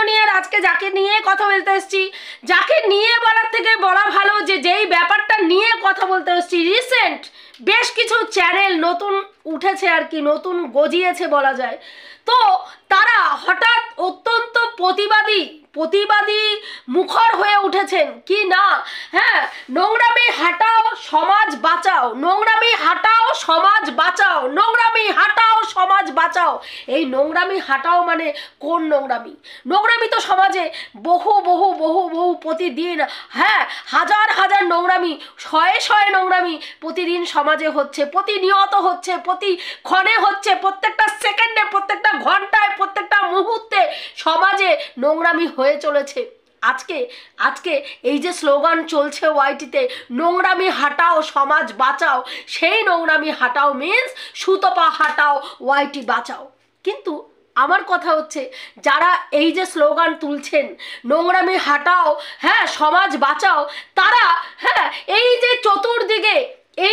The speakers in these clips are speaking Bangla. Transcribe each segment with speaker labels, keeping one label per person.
Speaker 1: নিয়ে আজকে যাকে নিয়ে কথা বলতে এসেছি, যাকে নিয়ে বলার থেকে বলা ভালো যে যেই ব্যাপারটা নিয়ে কথা বলতে এসেছি, রিসেন্ট বেশ কিছু চ্যানেল নতুন উঠেছে আর কি, নতুন গজিয়েছে বলা যায়। তো তারা হঠাৎ অত্যন্ত প্রতিবাদী মুখর হয়ে উঠেছেন কি না, হ্যাঁ, নোংরামি হাটাও সমাজ বাঁচাও, নোংরামি হাটাও সমাজ বাঁচাও, নোংরামি হাটাও সমাজ বাঁচাও। এই নোংরামি হাটাও মানে কোন নোংরামি? নোংরামি তো সমাজে বহু বহু বহু বহু প্রতিদিন, হ্যাঁ, হাজার হাজার নোংরামি, শয়ে নোংরামি প্রতিদিন সমাজে হচ্ছে, প্রতিনিয়ত হচ্ছে, প্রতিক্ষণে হচ্ছে, প্রত্যেকটা সেকেন্ডে, প্রত্যেকটা ঘন্টায়, প্রত্যেকটা মুহূর্তে সমাজে নোংরামি হয়ে চলেছে। আজকে এই যে স্লোগান চলছে ওয়াইটিতে, নোংরামি হাটাও সমাজ বাঁচাও, সেই নোংরামি হাটাও মিন্স সুতপা হাটাও ওয়াইটি বাঁচাও। কিন্তু আমার কথা হচ্ছে, যারা এই যে স্লোগান তুলছেন নোংরামি হাটাও, হ্যাঁ, সমাজ বাঁচাও, তারা, হ্যাঁ, এই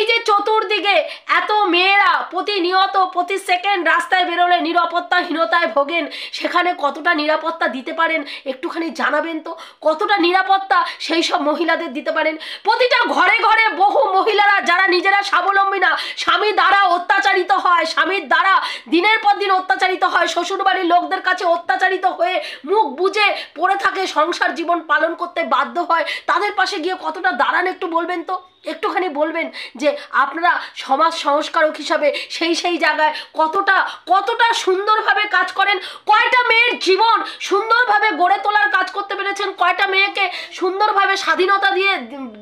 Speaker 1: যে চতুর্দিকে এত মেয়েরা প্রতিনিয়ত প্রতি সেকেন্ড রাস্তায় বেরোলে নিরাপত্তাহীনতায় ভোগেন, সেখানে কতটা নিরাপত্তা দিতে পারেন একটুখানি জানাবেন তো? কতটা নিরাপত্তা সেই সব মহিলাদের দিতে পারেন? প্রতিটা ঘরে ঘরে বহু মহিলারা যারা নিজেরা স্বাবলম্বী না, স্বামী দ্বারা অত্যাচারিত হয়, স্বামীর দ্বারা দিনের পর দিন অত্যাচারিত হয়, শ্বশুরবাড়ির লোকদের কাছে অত্যাচারিত হয়ে মুখ বুজে পড়ে থাকে, সংসার জীবন পালন করতে বাধ্য হয়, তাদের পাশে গিয়ে কতটা দাঁড়ান একটু বলবেন তো? একটুখানি বলবেন যে আপনারা সমাজ সংস্কারক হিসাবে সেই জায়গায় কতটা সুন্দরভাবে কাজ করেন, কয়টা মেয়ের জীবন সুন্দরভাবে গড়ে তোলার কাজ করতে পেরেছেন, কয়টা মেয়েকে সুন্দরভাবে স্বাধীনতা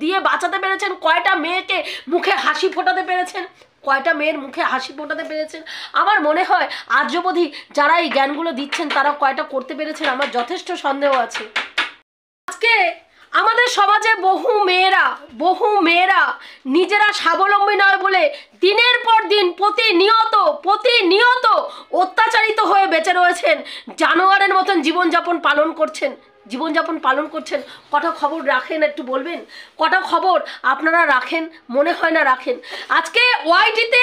Speaker 1: দিয়ে বাঁচাতে পেরেছেন, কয়টা মেয়েকে মুখে হাসি ফোটাতে পেরেছেন, কয়টা মেয়ের মুখে হাসি ফোটাতে পেরেছেন। আমার মনে হয় আর্যবোধী যারা এই জ্ঞানগুলো দিচ্ছেন তারা কয়টা করতে পেরেছেন আমার যথেষ্ট সন্দেহ আছে। আজকে আমাদের সমাজে বহু মেয়েরা নিজেরা স্বাবলম্বী নয় বলে দিনের পর দিন প্রতিনিয়ত অত্যাচারিত হয়ে বেঁচে রয়েছেন, জানোয়ারের মতন জীবনযাপন পালন করছেন। কটা খবর রাখেন একটু বলবেন? কটা খবর আপনারা রাখেন? মনে হয় না রাখেন। আজকে ওয়াইটিতে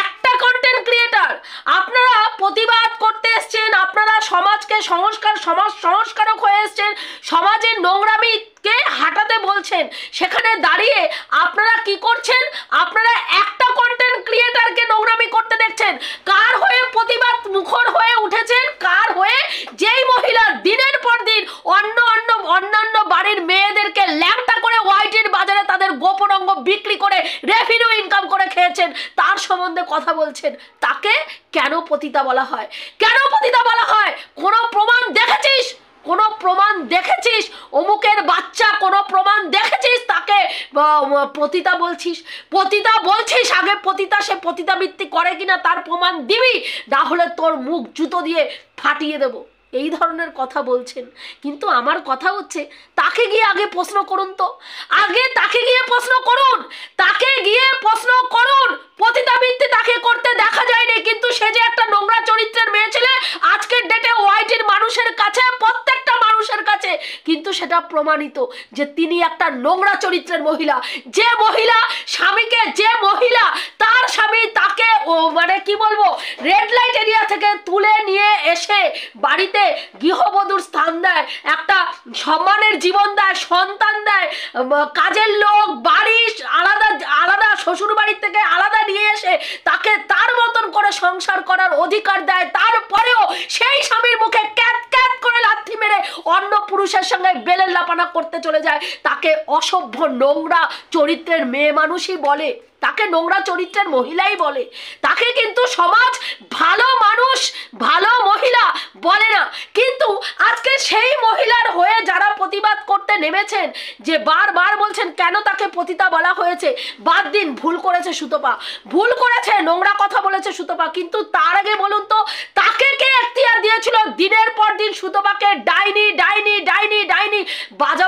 Speaker 1: একটা কন্টেন্ট ক্রিয়েটার, আপনারা প্রতিবাদ করতে এসছেন, আপনারা সমাজ সংস্কারক হয়ে এসছেন, সমাজের নোংরামিকে হাঁটাতে বলছেন, সেখানে দাঁড়িয়ে আপনারা কি করছেন? আপনারা একটা কন্টেন্ট ক্রিয়েটারকে নোংরামি করতে দেখছেন। কার হয়ে প্রতিবাদ মুখর হয়ে উঠেছেন? কার হয়ে? যেই মহিলা দিনের পর দিন অন্যান্য বাড়ির মেয়েদেরকে ল্যাংটা করে ওয়াইটির বাজারে তাদের গোপন অঙ্গ বিক্রি করে রেভিনিউ ইনকাম করে খেয়েছেন, তার সম্বন্ধে কথা বলছেন। তাকে কেন পতিতা বলা হয়? কেন পতিতা বলা হয়? কোনো প্রমাণ দেখেছিস? কোনো প্রমাণ দেখেছিস? অমুকের বাচ্চা কোনো প্রমাণ দেখেছিস? তাকে পতিতা বলছিস আগে পতিতা, সে পতিতাবৃত্তি করে কিনা তার প্রমাণ দিবি, না হলে তোর মুখ জুতো দিয়ে ফাটিয়ে দেবো, এই ধরনের কথা বলছেন। কিন্তু আমার কথা হচ্ছে, তাকে গিয়ে আগে প্রশ্ন করুন তো, তাকে গিয়ে প্রশ্ন করুন। পতিতাবৃত্তি তাকে করতে দেখা যায়নি, কিন্তু সে যে একটা নোংরা চরিত্রের মেয়ে ছেলে আজকের ডেটে ওয়াইটির মানুষের কাছে, প্রত্যেকটা মানুষের কাছে কিন্তু সেটা প্রমাণিত যে তিনি একটা নোংরা চরিত্রের মহিলা। যে মহিলা তার স্বামী তাকে মানে কি বলবো, রেড লাইট এরিয়া থেকে তুলে নিয়ে এসে বাড়িতে গৃহবধূর স্থান দেয়, একটা সম্মানের জীবন দেয়, সন্তান দেয়, কাজের লোক, বাড়ি আলাদা শ্বশুর বাড়ির থেকে আলাদা নিয়ে এসে তাকে তার মতন করে সংসার করার অধিকার দেয়, তারপরেও সেই স্বামীর মুখে ক্যাত করে লাথি মেরে অন্য পুরুষের সঙ্গে বেলের লাপানা করতে চলে যায়, তাকে অসভ্য নোংরা চরিত্রের মেয়ে মানুষই বলে, তাকে নোংরা চরিত্রের মহিলাই বলে। তাকে কিন্তু সমাজ ভালো মানুষ, ভালো মহিলা বলে না। কিন্তু আজকে সেই মহিলার হয়ে যারা প্রতিবাদ করতে নেমেছেন, যে বারবার বলছেন কেন তাকে পতিতা বলা হয়েছে, বাদ দিন, ভুল করেছে সুতপা, ভুল করেছে, নোংরা কথা বলেছে সুতপা, কিন্তু তার আগে বলুন তো তাকে কে এখতিয়ার দিয়েছিল দিনের পর দিন সুতপাকে ডাইনি বাজা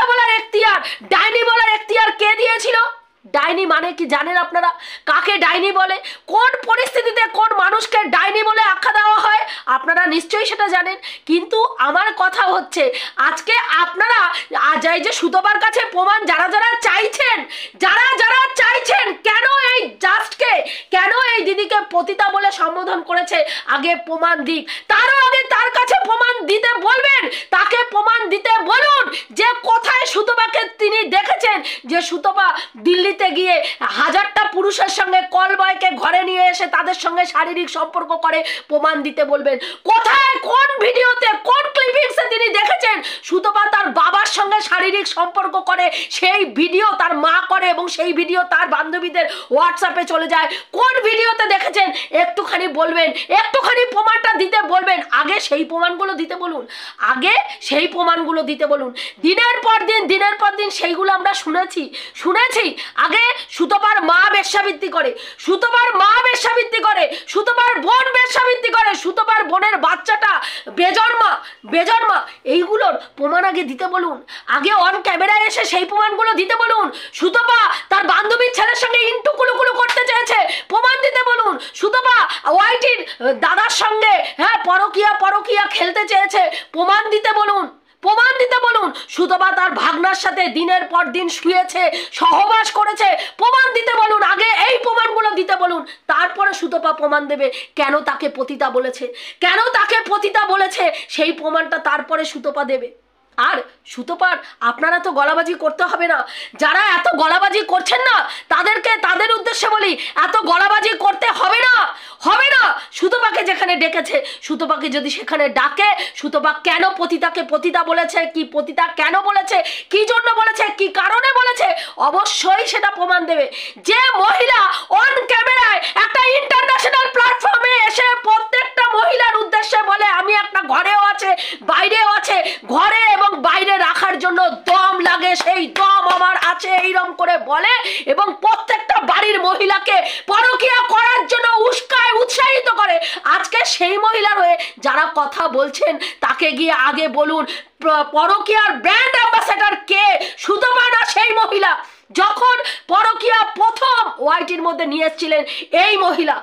Speaker 1: বলার এখতিয়ার, ডাইনি বলার এখতিয়ার কে দিয়েছিল? ডাইনি মানে কি জানেন আপনারা? কাকে ডাইনি বলে? কোন পরিস্থিতিতে কোন মানুষকে ডাইনি বলে আখ্যা দেওয়া হয় আপনারা নিশ্চয়ই সেটা জানেন। কিন্তু আমার কথা হচ্ছে, আজকে আপনারা এই যে সুতপার কাছে প্রমাণ যারা চাইছেন, কেন এই কেন এই দিদিকে পতিতা বলে সম্বোধন করেছে, আগে প্রমাণ দিক। তার যার কাছে প্রমাণ দিতে বলবেন তাকে প্রমাণ দিতে বলুন যে কোথায় সুতপাকে তিনি দেখেছেন যে সুতপা দিল্লিতে গিয়ে হাজারটা পুরুষের সঙ্গে কল বয়কে ঘরে নিয়ে এসে তাদের সঙ্গে শারীরিক সম্পর্ক করে, প্রমাণ দিতে বলবেন। কোথায়, কোন ভিডিওতে, কোন ক্লিপিংসে তিনি দেখেছেন সুতপা তার বাবার সঙ্গে শারীরিক সম্পর্ক করে, সেই ভিডিও তার মা করে এবং সেই ভিডিও তার বান্ধবীদের হোয়াটসঅ্যাপে চলে যায়, কোন ভিডিওতে দেখেছেন একটুখানি বলবেন, একটুখানি প্রমাণটা দিতে বলবেন। আগে সেই প্রমাণগুলো দিতে বলুন, আগে সেই প্রমাণগুলো দিতে বলুন। দিনের পর দিন সেইগুলো আমরা শুনেছি। আগে সুতপার মা বেশ্যাবৃত্তি করে, সুতপার মা বেশ্যাবৃত্তি করে, সুতপার বোন বেশ্যাবৃত্তি করে, সুতপার বোনের বাচ্চাটা বেজন্মা, এইগুলোর প্রমাণ আগে দিতে বলুন। আগে অন ক্যামেরায় এসে সেই প্রমাণগুলো দিতে বলুন। সুতপা তার বান্ধবীর ছেলের সঙ্গে ইন্টু কুলুকুলু করতে চেয়েছে, প্রমাণ দিতে বলুন। সুতপা ওয়াইটির দাদার সঙ্গে পরকিয়া খেলতে চেয়েছে, প্রমাণ দিতে বলুন। সুতপা তার ভাগনার সাথে দিনের পর দিন শুয়েছে, সহবাস করেছে, প্রমাণ দিতে বলুন। আগে এই প্রমাণগুলো দিতে বলুন, তারপরে সুতপা প্রমাণ দেবে কেন তাকে পতিতা বলেছে, সেই প্রমাণটা তারপরে সুতপা দেবে। আর সুতপার আপনারা তো গলাবাজি করতে হবে না, যারা এত গলাবাজি করছেন না তাদের উদ্দেশ্যে বলি, এত গলাবাজি করতে হবে না। সুতপাকে যেখানে ডেকেছে, সুতপাকে যদি সেখানে ডাকে, সুতপা কেন পতিতাকে পতিতা বলেছে, কি পতিতা কেন বলেছে, কি জন্য বলেছে, কি কারণে বলেছে, অবশ্যই সেটা প্রমাণ দেবে। যে মহিলা অন ক্যামেরায় একটা ইন্টারন্যাশনাল প্ল্যাটফর্মে এসে প্রত্যেকটা মহিলার উদ্দেশ্যে বলে আমি একটা ঘরেও আছে বাইরেও আছে, ঘরে এবং বাইরে রাখার জন্য দম লাগে, সেই দম আমার আছে, এইরকম করে বলে এবং প্রত্যেকটা বাড়ির মহিলাকে পরকিয়া করার জন্য উৎসাহিত করে, আজকে সেই মহিলার হয়ে যারা কথা বলছেন তাকে গিয়ে আগে বলুন পরকিয়ার ব্র্যান্ড অ্যাম্বাসেডর কে? সুতপা না সেই মহিলা? যখন পরকিয়া প্রথম ওয়াইটির মধ্যে নিয়ে এসেছিলেন এই মহিলা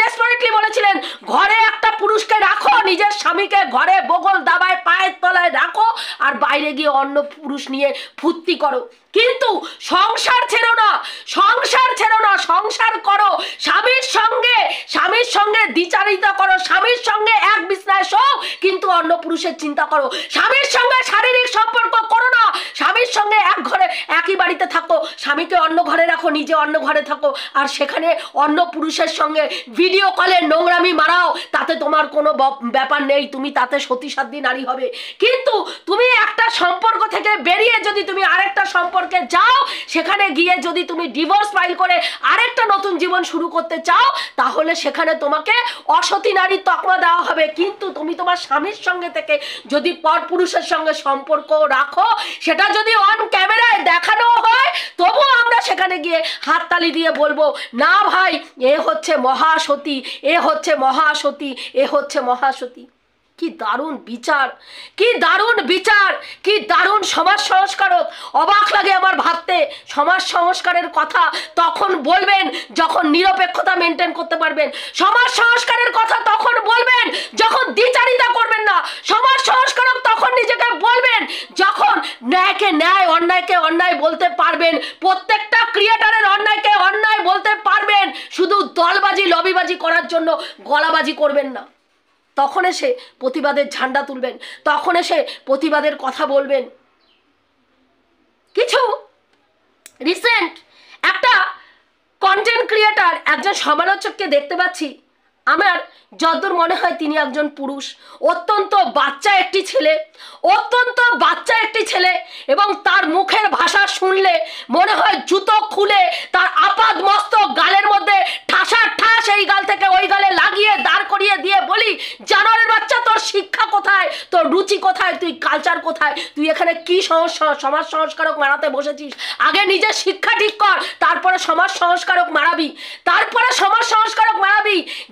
Speaker 1: ডেসপারেটলি বলেছিলেন ঘরে একটা পুরুষকে রাখো, নিজের স্বামীকে ঘরে বগল দাবায় পায়ের তলায় রাখো আর বাইরে গিয়ে অন্য পুরুষ নিয়ে ফুর্তি করো, কিন্তু সংসার ছেড়ো না, সংসার করো, স্বামীর সঙ্গে দ্বিচারিতা করো, স্বামীর সঙ্গে এক বিছনায় শো, কিন্তু অন্য পুরুষের চিন্তা করো, স্বামীর সঙ্গে শারীরিক সম্পর্ক করো না, স্বামীর সঙ্গে এক ঘরে একই বাড়িতে থাকো, স্বামীকে অন্য ঘরে রাখো, নিজে অন্য ঘরে থাকো, আর সেখানে অন্য পুরুষের সঙ্গে ভিডিও কলে নোংরামি মারাও, তাতে তোমার কোনো ব্যাপার নেই, তুমি তাতে সতীসাধ্যী নারী হবে। কিন্তু তুমি একটা সম্পর্ক থেকে বেরিয়ে যদি তুমি আরেকটা সম্পর্কে যাও, সেখানে গিয়ে যদি তুমি ডিভোর্স ফাইল করে আরেকটা নতুন জীবন শুরু করতে চাও, তাহলে সেখানে তোমাকে অসতী নারীর তকমা দেওয়া হবে। কিন্তু তুমি তোমার স্বামীর সঙ্গে থেকে যদি পরপুরুষের সঙ্গে সম্পর্ক রাখো, সেটা যদি অন ক্যামেরায় দেখানো হয়, তবুও আমরা সেখানে গিয়ে হাততালি দিয়ে বলবো না ভাই, এ হচ্ছে মহাসতী, এ হচ্ছে মহাসতী। কি দারুণ বিচার, কি দারুণ সমাজ সংস্কারক। অবাক লাগে আমার ভাবতে, সমাজ সংস্কারের কথা তখন বলবেন যখন নিরপেক্ষতা মেনটেন করতে পারবেন, সমাজ সংস্কারের কথা তখন বলবেন যখন দ্বিচারিতা করবেন না, সমাজ সংস্কারক তখন নিজেকে বলবেন যখন ন্যায়কে ন্যায়, অন্যায়কে অন্যায় বলতে পারবেন, প্রত্যেকটা ক্রিয়েটারের অন্যায়কে অন্যায় বলতে পারবেন, শুধু দলবাজি লবিবাজি করার জন্য গলাবাজি করবেন না। তখন এসে প্রতিবাদের ঝান্ডা তুলবেন, তখন এসে প্রতিবাদের কথা বলবেন। কিছু রিসেন্ট একটা কন্টেন্ট ক্রিয়েটার, একজন সমালোচককে দেখতে পাচ্ছি, আমার যতদূর মনে হয় তিনি একজন পুরুষ, অত্যন্ত বাচ্চা একটি ছেলে, এবং তার মুখের ভাষা শুনলে মনে হয় জুতো খুলে তার আপাদ মস্তক গালের মধ্যে ঠাস এই গাল থেকে ওই গালে লাগিয়ে দাঁড় করিয়ে দিয়ে বলি, জানোয়ারের বাচ্চা, তোর শিক্ষা কোথায়, তোর রুচি কোথায়, তুই কালচার কোথায়, তুই এখানে কি সমাজ সংস্কারক মারাতে বসেছিস? আগে নিজের শিক্ষা ঠিক কর, তারপরে সমাজ সংস্কারক মারাবি,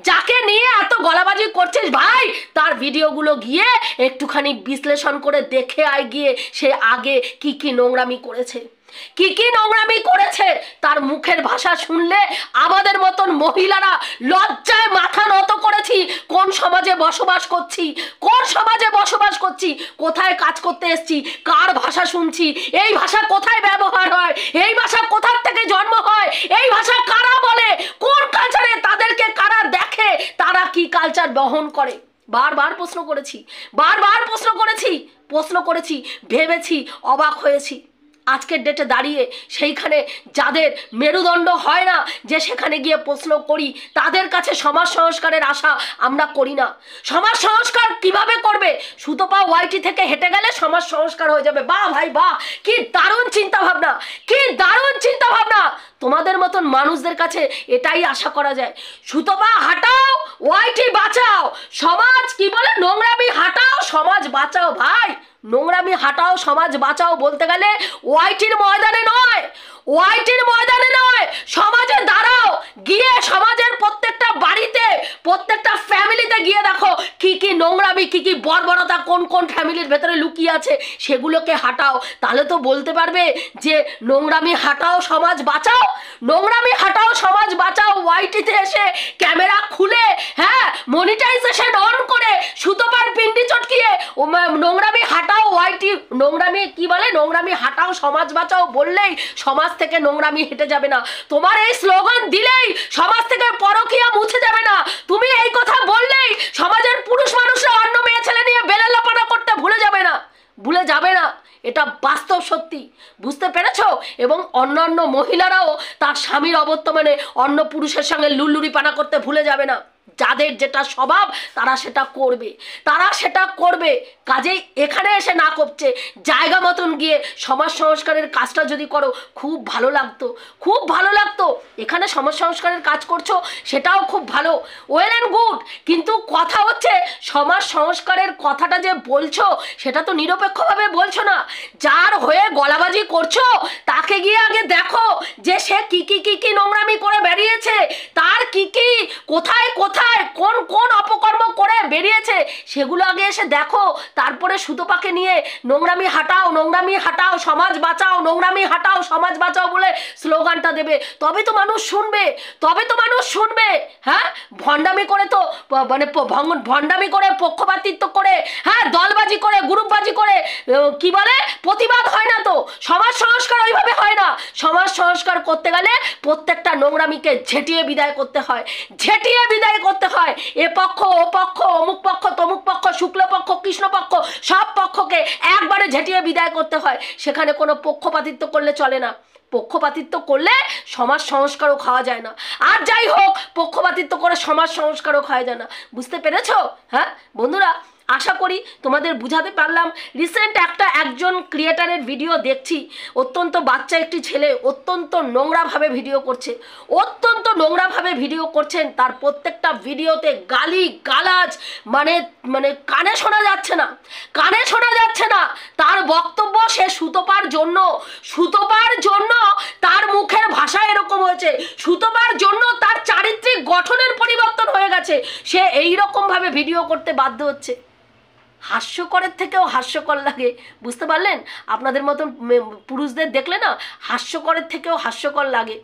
Speaker 1: যাকে নিয়ে এত গলাবাজি করছিস ভাই, তার ভিডিওগুলো গিয়ে একটুখানি বিশ্লেষণ করে দেখে আয় গিয়ে, সে আগে কি নোংরামি করেছে, তার মুখের ভাষা শুনলে আমাদের মতন মহিলারা লজ্জায় মাথা নত করেছি। কোন সমাজে বসবাস করছি, কোথায় কাজ করতে এসছি, কার ভাষা শুনছি, এই ভাষা কোথায় ব্যবহার হয়, এই ভাষা কোথার থেকে জন্ম হয়, এই ভাষা কারা বলে, কোন কালচারে তাদেরকে কারা দেখে, তারা কি কালচার বহন করে। বারবার প্রশ্ন করেছি, ভেবেছি, অবাক হয়েছি। আজকের ডেটে দাঁড়িয়ে সেইখানে যাদের মেরুদণ্ড হয় না যে সেখানে গিয়ে প্রশ্ন করি, তাদের কাছে সমাজ সংস্কারের আশা আমরা করি না। সমাজ সংস্কার কিভাবে করবে? সুতপা ওয়াইটি থেকে হেঁটে গেলে সমাজ সংস্কার হয়ে যাবে। বাহ ভাই বাহ, কি দারুণ চিন্তা ভাবনা, কি দারুণ চিন্তা ভাবনা। তোমাদের মতন মানুষদের কাছে এটাই আশা করা যায়। সুতপা হাঁটাও, ওয়াইটি বাঁচাও, সমাজ কি বলে, নোংরামি হাঁটাও, সমাজ বাঁচাও। ভাই, নোংরামি হাঁটাও, সমাজ বাঁচাও বলতে গেলে ওয়াইটির ময়দানে নয়, সমাজে দাঁড়াও, গিয়ে সমাজের প্রত্যেকটা বাড়িতে, প্রত্যেকটা ফ্যামিলিতে গিয়ে দেখো কি কি নোংরামি, কি কি বর্বরতা কোন কোন ফ্যামিলির ভেতরে লুকিয়ে আছে, সেগুলোকে হাঁটাও। তাহলে তো বলতে পারবে যে নোংরামি হাঁটাও, সমাজ বাঁচাও, নোংরামি হাঁটাও, সমাজ বাঁচাও। ওয়াইটিতে এসে ক্যামেরা খুলে, হ্যাঁ, মনিটাইজেশন অন করে সুতপার পিন্ডি চটকিয়ে নোংরামি হাঁটাও, ওয়াইটি নোংরামি কি বলে, নোংরামি হাঁটাও, সমাজ বাঁচাও বললেই সমাজ থেকে নোংরামি হেঁটে যাবে না। তোমার এই স্লোগান দিলেই সমাজ থেকে পরকীয়া মুছে যাবে না। তুমি এই কথা বললেই সমাজের পুরুষ মানুষরা অন্য মেয়ে ছেলে নিয়ে বেলালাপানা করতে ভুলে যাবে না। এটা বাস্তব সত্যি, বুঝতে পেরেছো? এবং অন্যান্য মহিলারাও তার স্বামীর অবর্তমানে অন্য পুরুষের সঙ্গে লুল্লুরিপানা করতে ভুলে যাবে না। যাদের যেটা স্বভাব তারা সেটা করবে। কাজেই এখানে এসে না করছে, জায়গা মতন গিয়ে সমাজ সংস্কারের কাজটা যদি করো খুব ভালো লাগতো। এখানে সমাজ সংস্কারের কাজ করছো, সেটাও খুব ভালো, ওয়েল অ্যান্ড গুড। কিন্তু কথা হচ্ছে, সমাজ সংস্কারের কথাটা যে বলছো সেটা তো নিরপেক্ষভাবে বলছো না। যার হয়ে গলাবাজি করছো তাকে গিয়ে আগে দেখো যে সে কি নোংরামি করে বেরিয়েছে, তার কি কোথায় কোন অপকর্ম করে বেরিয়েছে, সেগুলো আগে এসে দেখো। তারপরে সুতপাকে নিয়ে নোংরামি হাঁটাও, সমাজ বাঁচাও, নোংরামি হাঁটাও, সমাজ বাঁচাও বলে স্লোগানটা দেবে। তবে তো মানুষ শুনবে। হ্যাঁ, ভণ্ডামি করে তো ভণ্ডামি করে, পক্ষপাতিত্ব করে, হ্যাঁ, দলবাজি করে, গ্রুপবাজি করে কি বলে, প্রতিবাদ হয় না তো। সমাজ সংস্কার ওইভাবে হয় না। সমাজ সংস্কার করতে গেলে প্রত্যেকটা নোংরামিকে ঝেঁটিয়ে বিদায় করতে হয়। এ পক্ষ, ও পক্ষ, অমুক পক্ষ, তমুক পক্ষ, শুক্লপক্ষ, কৃষ্ণপক্ষ, সব পক্ষকে একবারে ঝেঁটিয়ে বিদায় করতে হয়। সেখানে কোনো পক্ষপাতিত্ব করলে চলে না। পক্ষপাতিত্ব করলে সমাজ সংস্কারও খাওয়া যায় না। আর যাই হোক, পক্ষপাতিত্ব করে সমাজ সংস্কারও খাওয়া যায় না। বুঝতে পেরেছো? হ্যাঁ বন্ধুরা, আশা করি তোমাদের বুঝাতে পারলাম। রিসেন্ট একজন ক্রিয়েটারের ভিডিও দেখছি, অত্যন্ত বাচ্চা একটি ছেলে অত্যন্ত নোংরাভাবে ভিডিও করছেন। তার প্রত্যেকটা ভিডিওতে গালি গালাজ, মানে কানে শোনা যাচ্ছে না। তার বক্তব্য সে সুতপার জন্য তার মুখের ভাষা এরকম হয়েছে, সুতপার জন্য তার চারিত্রিক গঠনের পরিবর্তন হয়ে গেছে, সে এইরকমভাবে ভিডিও করতে বাধ্য হচ্ছে। হাস্যকরের থেকেও হাস্যকর লাগে, বুঝতে পারলেন? আপনাদের মতন পুরুষদের দেখলে না হাস্যকরের থেকেও হাস্যকর লাগে।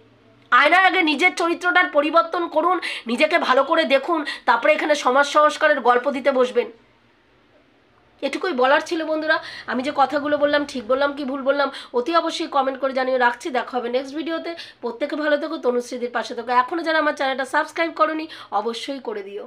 Speaker 1: আয়নার আগে নিজের চরিত্রটার পরিবর্তন করুন, নিজেকে ভালো করে দেখুন, তারপরে এখানে সমাজ সংস্কারের গল্প দিতে বসবেন। এটুকুই বলার ছিল বন্ধুরা। আমি যে কথাগুলো বললাম ঠিক বললাম কি ভুল বললাম অতি অবশ্যই কমেন্ট করে জানিয়ে রাখছি। দেখা হবে নেক্সট ভিডিওতে। প্রত্যেকে ভালো থেকো, তনুশ্রীদের পাশে থেকো। এখনও যারা আমার চ্যানেলটা সাবস্ক্রাইব করোনি অবশ্যই করে দিও।